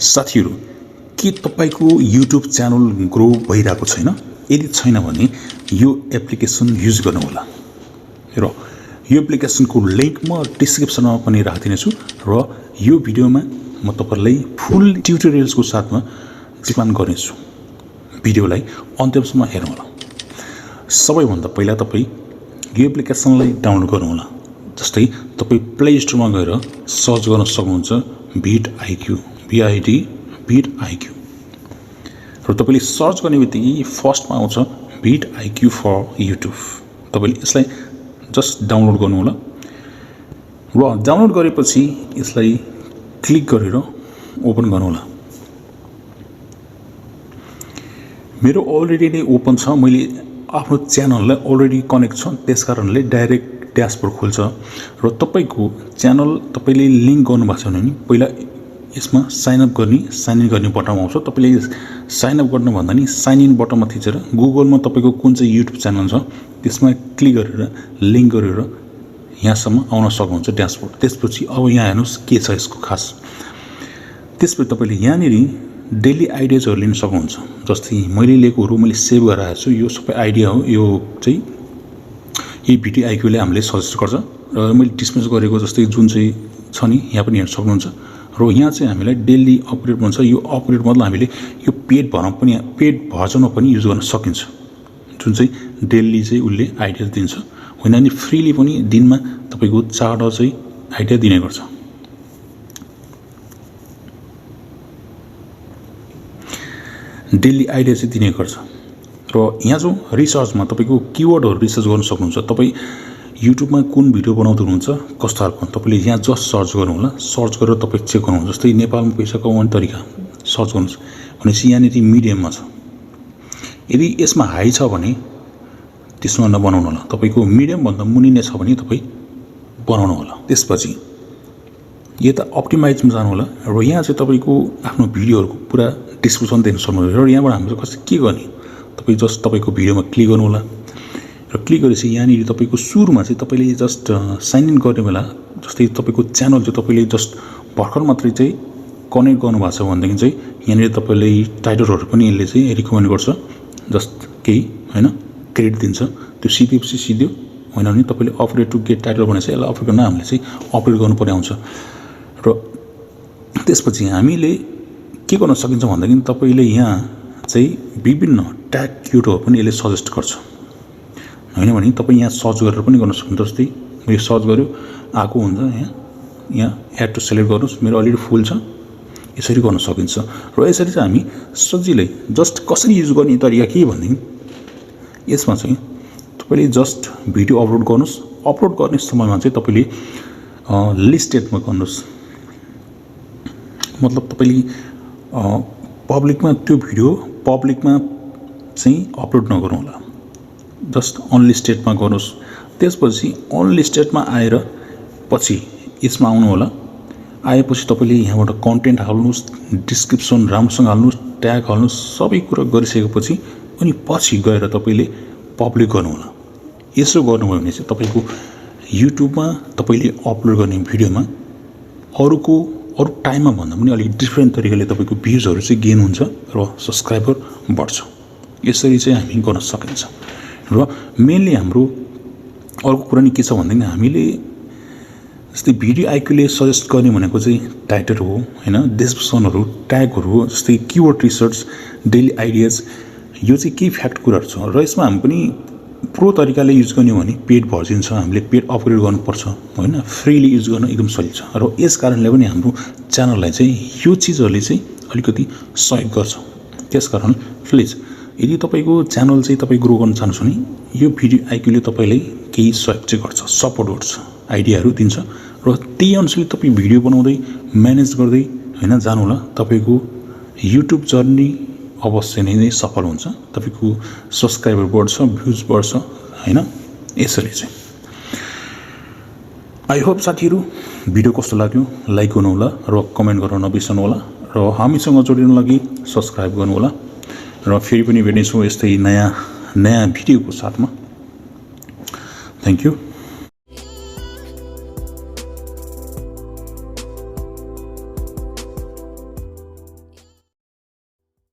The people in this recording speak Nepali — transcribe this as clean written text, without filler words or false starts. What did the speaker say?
साथीहरु, के तपाईको YouTube च्यानल ग्रो भइरहेको छैन? यदि छैन भने यो एप्लिकेसन युज गर्नु होला। र यो एप्लिकेसनको लिंक म डिस्क्रिप्सनमा पनि राखिदिने छु र यो भिडियोमा म तपाईलाई फुल ट्युटोरियल्सको साथमा एक्सप्लेन गर्नेछु। भिडियोलाई अन्त्यसम्म हेर्नु होला। सबैभन्दा पहिला तपाई यो एप्लिकेसनलाई डाउनलोड गर्नु होला। जस्तै तपाई प्ले स्टोरमा गएर सर्च गर्न सक्नुहुन्छ VidIQ VidIQ र तपाईले सर्च गर्ने बित्तिकै फर्स्टमा आउँछ VidIQ फर YouTube। तपाईले यसलाई जस्ट डाउनलोड गर्नु होला र डाउनलोड गरेपछि यसलाई क्लिक गरेर ओपन गर्नु होला। मेरो अलरेडी नै ओपन छ। मैले आफ्नो च्यानललाई अलरेडी कनेक्ट छ, त्यसकारणले डाइरेक्ट ड्याशबोर्ड खोल्छ र तपाईको च्यानल तपाईले लिंक गर्नु भएको छ भने पहिला यसमा साइन इन गर्ने बटन आउँछ। तपाईले साइन अप गर्नु भन्दा नि साइन इन बटनमा थिचेर गुगलमा तपाईको कुन चाहिँ युट्युब च्यानल छ त्यसमा क्लिक गरेर लिंक गरेर यहाँसम्म आउन सक्नुहुन्छ ड्याशबोर्ड। त्यसपछि अब यहाँ हेर्नुस् के छ यसको खास। त्यसपछि तपाईले यहाँनेरि डेली आइडियाजहरु लिन सक्नुहुन्छ। जस्तै मैले लिएकोहरु मैले सेभ गरेर राखेको छु। यो सबै आइडिया हो। यो चाहिँ यही VidIQ ले हामीले सजेस्ट गर्छ र मैले डिस्मिस गरेको जस्तै जुन चाहिँ छ नि यहाँ पनि हेर्न सक्नुहुन्छ। र यहाँ चाहिँ हामीलाई डेली अपडेट भन्छ। यो अपडेट मतलब हामीले यो पेड भर्जनमा पनि युज गर्न सकिन्छ। जुन चाहिँ डेली चाहिँ उले आइडिया दिन्छ, होइन नि फ्रीली पनि दिनमा तपाईको 4 चाहिँ आइडिया दिने गर्छ। डेली आइडिया चाहिँ दिने गर्छ। र यहाँ जो रिसर्चमा तपाईको किवर्डहरु रिसर्च गर्न सक्नुहुन्छ। तपाई युट्युबमा कुन भिडियो बनाउँदै हुनुहुन्छ, कस्तो खालको, तपाईले यहाँ जस्ट सर्च गर्नु होला। सर्च गरेर तपाई चेक गर्नुहुन्छ। जस्तै नेपालमा पैसा कमाउने तरिका सर्च गर्नुस् भनेपछि यहाँनेरि मिडियममा छ। यदि यसमा हाई छ भने त्यसमा नबनाउनु होला। तपाईको मिडियम भन्दा मुनि नै छ भने तपाई बनाउनु होला। त्यसपछि यता अप्टिमाइजमा जानु होला र यहाँ चाहिँ तपाईको आफ्नो भिडियोहरुको पुरा डिस्क्रिप्सन देख्न सक्नुहुन्छ। र यहाँबाट हामीले कसरी के गर्ने, तपाई जस्ट तपाईको भिडियोमा क्लिक गर्नु होला र क्लिक गरेपछि यहाँनिर तपाईको सुरुमा चाहिँ तपाईले जस्ट साइन इन गर्ने बेला जस्तै तपाईको च्यानल चाहिँ तपाईले जस्ट भर्खर मात्रै चाहिँ कनेक्ट गर्नु भएको छ भनेदेखि चाहिँ यहाँनिर तपाईले टाइटलहरु पनि यसले चाहिँ रिकमेन्ड गर्छ। जस्ट केही हैन क्रेडिट दिन्छ। त्यो सिधैपछि सिधै होइन भने तपाईले अपडेट टु गेट टाइटल भनेपछि यसलाई अपडेट गर्न हामीले चाहिँ अपडेट गर्नुपर्ने आउँछ। र त्यसपछि हामीले के गर्न सकिन्छ भन्दाखेरि तपाईले यहाँ चाहिँ विभिन्न ट्याग कीवर्डहरु पनि यसले सजेस्ट गर्छ। हैन भने तपाई यहाँ सर्च गरेर पनि गर्न सक्नुहुन्छ। जस्तै मैले सर्च गर्यो आको हुन्छ यहाँ एड टु सेलेक्ट गर्नुस्। मेरो अलरेडी फुल छ। यसरी गर्न सकिन्छ। र यसरी चाहिँ हामी सजिलै जस्ट कसरी युज गर्ने तरिका के भन्दिन यसमा चाहिँ तपाईले जस्ट भिडियो अपलोड गर्नुस्। अपलोड गर्ने समयमा चाहिँ तपाईले लिस्टेडमा गर्नुस्। मतलब तपाईले पब्लिकमा त्यो भिडियो पब्लिकमा चाहिँ अपलोड नगर्नु होला। जस्ट अनलिस्टेडमा गर्नुस्। त्यसपछि अनलिस्टेडमा आएर पछि यसमा आउनु होला। आएपछि तपाईले यहाँबाट कन्टेन्ट हाल्नुस्, डिस्क्रिप्सन राम्रोसँग हाल्नुस्, ट्याग हाल्नुस्, सबै कुरा गरिसकेपछि अनि पछि गएर तपाईले पब्लिक गर्नु होला। यसो गर्नुभयो भने चाहिँ तपाईको युट्युबमा तपाईले अपलोड गर्ने भिडियोमा अरु टाइममा भन्दा पनि अलिक डिफरेन्ट तरिकाले तपाईको भ्युजहरु चाहिँ गेन हुन्छ र सब्स्क्राइबर बढ्छ। यसरी चाहिँ हामी गर्न सकिन्छ। र मेनली हाम्रो अर्को कुरा नि के छ भन्दाखेरि हामीले जस्तै VidIQ ले सजेस्ट गर्ने भनेको चाहिँ टाइटल हो, हैन, डिस्क्रिप्सनहरु, ट्यागहरु, जस्तै कीवर्ड रिसर्च, डेली आइडियाज, यो चाहिँ के फ्याक्ट कुराहरु छ। र यसमा हामी पनि प्रो तरिकाले युज गर्ने हो भने पेड भर्जन छ, हामीले पेड अपग्रेड गर्नुपर्छ, हैन, फ्रीली युज गर्न एकदम सजिलो छ। र यस कारणले पनि हाम्रो च्यानललाई चाहिँ यो चीजहरुले चाहिँ अलिकति सहयोग गर्छ। त्यसकारण प्लिज यदि तपाईको च्यानल चाहिँ तपाई ग्रो गर्न चाहनुहुन्छ भने यो VidIQ ले तपाईलाई केही सहयोग चाहिँ गर्छ, सपोर्ट गर्छ, आइडियाहरु दिन्छ र त्यही अनुसारले तपाई भिडियो बनाउँदै म्यानेज गर्दै हैन जानु होला। तपाईको युट्युब जर्नी अवश्य नै सफल हुन्छ। तपाईको सब्स्क्राइबर बढ्छ, भ्युज बढ्छ, हैन। यसरी चाहिँ आई होप साथीहरु भिडियो कस्तो लाग्यो लाइक गर्नु होला र कमेन्ट गर्न नबिर्सनु होला र हामीसँग जोडिनु लागि सब्स्क्राइब गर्नु होला। र फेरि पनि भेट्नेछौँ यस्तै नयाँ भिडियोको साथमा। Thank you.